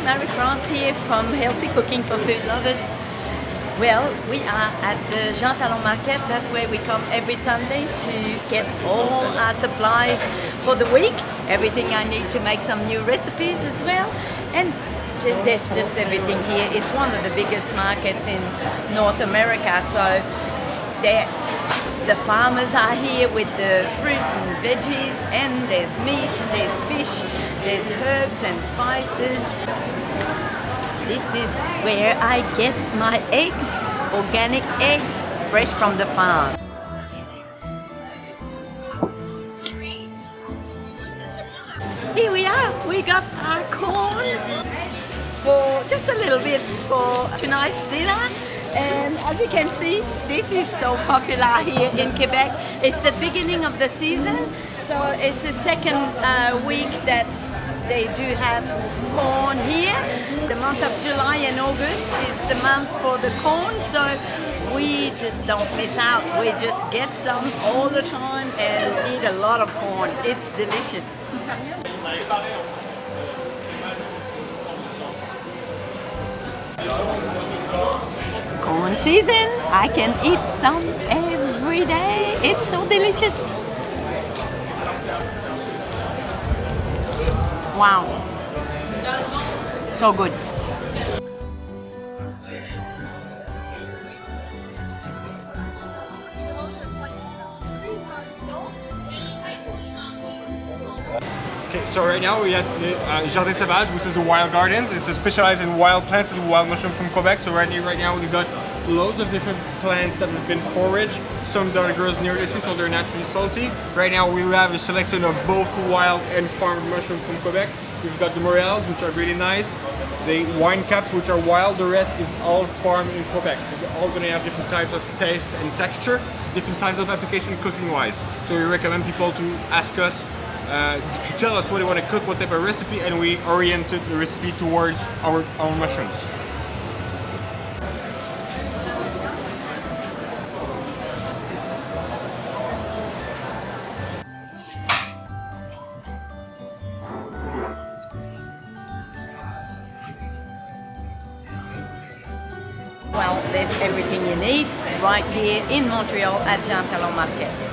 Marie-France here from Healthy Cooking for Food Lovers. Well, we are at the Jean-Talon Market. That's where we come every Sunday to get all our supplies for the week. Everything I need to make some new recipes as well. And there's just everything here. It's one of the biggest markets in North America. So the farmers are here with the fruit and veggies, and there's meat, there's fish, there's herbs and spices. This is where I get my eggs, organic eggs, fresh from the farm. Here we are, we got our corn for just a little bit for tonight's dinner. And as you can see, this is so popular here in Quebec. It's the beginning of the season, so it's the second week that they do have corn here. The month of July and August is the month for the corn, so we just don't miss out. We just get some all the time and eat a lot of corn. It's delicious. Corn season, I can eat some every day. It's so delicious. Wow, so good. Okay, so right now we at Jardin Sauvage, which is the wild gardens. It's specialized in wild plants and wild mushroom from Quebec. So right now we've got loads of different plants that have been foraged. Some that grows near the sea, so they're naturally salty. Right now we have a selection of both wild and farmed mushrooms from Quebec. We've got the morels, which are really nice. The wine caps, which are wild. The rest is all farmed in Quebec. It's all going to have different types of taste and texture, different types of application cooking-wise. So we recommend people to ask us to tell us what they want to cook, what type of recipe, and we oriented the recipe towards our mushrooms. Well, there's everything you need right here in Montreal at Jean-Talon Market.